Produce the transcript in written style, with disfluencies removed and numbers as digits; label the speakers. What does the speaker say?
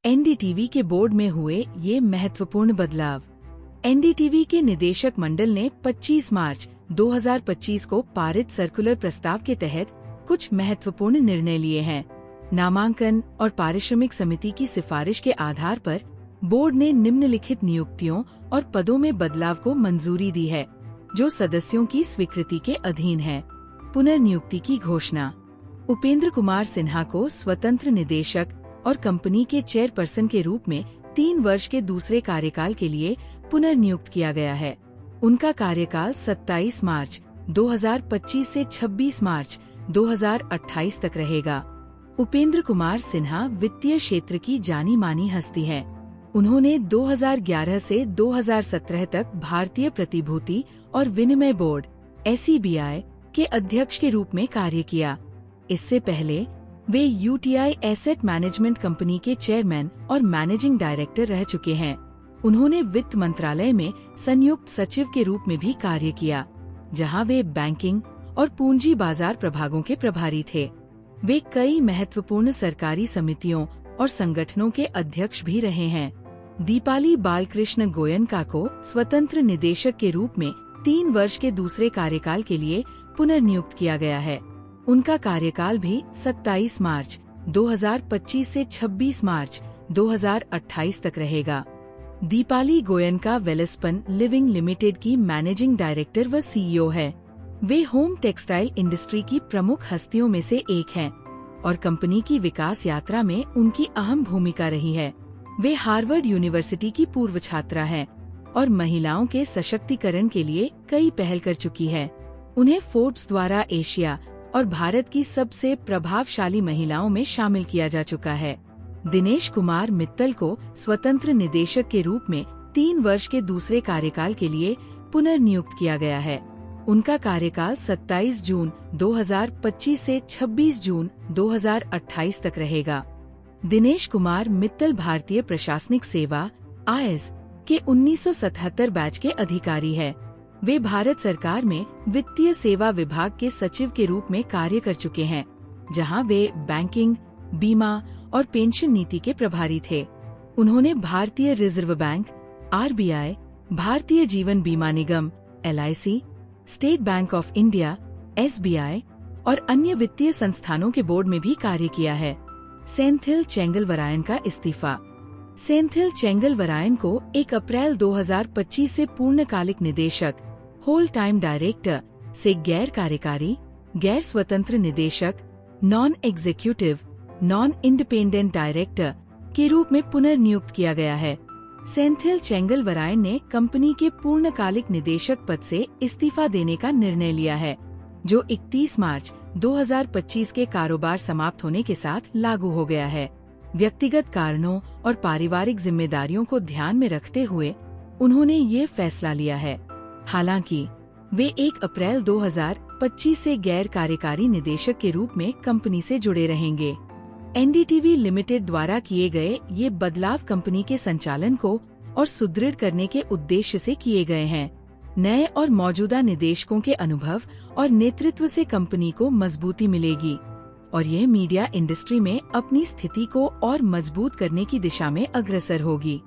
Speaker 1: NDTV के board में हुए ये महत्वपूर्ण बदलाव। एनडीटीवी के निदेशक मंडल ने 25 मार्च 2025 को पारित सर्कुलर प्रस्ताव के तहत कुछ महत्वपूर्ण निर्णय लिए हैं। नामांकन और पारिश्रमिक समिति की सिफारिश के आधार पर बोर्ड ने निम्नलिखित नियुक्तियों और पदों में बदलाव को मंजूरी दी है, जो सदस्यों की स्वीकृति के अधीन है। पुनर्नियुक्ति की घोषणा। उपेंद्र कुमार सिन्हा को स्वतंत्र निदेशक और कंपनी के चेयरपर्सन के रूप में 3 वर्ष के दूसरे कार्यकाल के लिए पुनर्नियुक्त किया गया है। उनका कार्यकाल 27 मार्च 2025 से 26 मार्च 2028 तक रहेगा। उपेंद्र कुमार सिन्हा वित्तीय क्षेत्र की जानी मानी हस्ती है। उन्होंने 2011 से 2017 तक भारतीय प्रतिभूति और विनिमय बोर्ड (SEBI) के अध्यक्ष के रूप में कार्य किया। इससे पहले वे UTI एसेट मैनेजमेंट कंपनी के चेयरमैन और मैनेजिंग डायरेक्टर रह चुके हैं। उन्होंने वित्त मंत्रालय में संयुक्त सचिव के रूप में भी कार्य किया, जहां वे बैंकिंग और पूंजी बाजार प्रभागों के प्रभारी थे। वे कई महत्वपूर्ण सरकारी समितियों और संगठनों के अध्यक्ष भी रहे हैं। दीपाली बालकृष्ण गोयनका को स्वतंत्र निदेशक के रूप में 3 वर्ष के दूसरे कार्यकाल के लिए पुनर्नियुक्त किया गया है। उनका कार्यकाल भी 27 मार्च 2025 से 26 मार्च 2028 तक रहेगा। दीपाली गोयनका वेलस्पन लिविंग लिमिटेड की मैनेजिंग डायरेक्टर व CEO है। वे होम टेक्सटाइल इंडस्ट्री की प्रमुख हस्तियों में से एक हैं और कंपनी की विकास यात्रा में उनकी अहम भूमिका रही है। वे हार्वर्ड यूनिवर्सिटी की पूर्व छात्रा हैं और महिलाओं के सशक्तिकरण के लिए कई पहल कर चुकी है। उन्हें फोर्ब्स द्वारा एशिया और भारत की सबसे प्रभावशाली महिलाओं में शामिल किया जा चुका है। दिनेश कुमार मित्तल को स्वतंत्र निदेशक के रूप में 3 वर्ष के दूसरे कार्यकाल के लिए पुनर्नियुक्त किया गया है। उनका कार्यकाल 27 जून 2025 से 26 जून 2028 तक रहेगा। दिनेश कुमार मित्तल भारतीय प्रशासनिक सेवा (IAS) के 1977 बैच के अधिकारी है। वे भारत सरकार में वित्तीय सेवा विभाग के सचिव के रूप में कार्य कर चुके हैं, जहां वे बैंकिंग, बीमा और पेंशन नीति के प्रभारी थे। उन्होंने भारतीय reserve bank (RBI), Bharatiya Jeevan बीमा निगम (LIC), state bank of India (SBI) और अन्य वित्तीय संस्थानों के बोर्ड में भी कार्य किया है। सेंथिल चेंगलवरायन का इस्तीफा। सेंथिल चेंगलवरायन को 1 अप्रैल 2025 से पूर्णकालिक निदेशक (होल टाइम डायरेक्टर) से गैर कार्यकारी, गैर स्वतंत्र निदेशक (non executive, non independent director) के रूप में पुनर्नियुक्त किया गया है। सेंथिल चेंगलवरायन ने कंपनी के पूर्णकालिक निदेशक पद से इस्तीफा देने का निर्णय लिया है, जो 31 मार्च 2025 के कारोबार समाप्त होने के साथ लागू हो गया है। व्यक्तिगत कारणों और पारिवारिक जिम्मेदारियों को ध्यान में रखते हुए उन्होंने ये फैसला लिया है। हालांकि वे 1 अप्रैल 2025 से गैर कार्यकारी निदेशक के रूप में कंपनी से जुड़े रहेंगे। एनडीटीवी लिमिटेड द्वारा किए गए ये बदलाव कंपनी के संचालन को और सुदृढ़ करने के उद्देश्य से किए गए हैं। नए और मौजूदा निदेशकों के अनुभव और नेतृत्व से कंपनी को मजबूती मिलेगी और यह मीडिया इंडस्ट्री में अपनी स्थिति को और मजबूत करने की दिशा में अग्रसर होगी।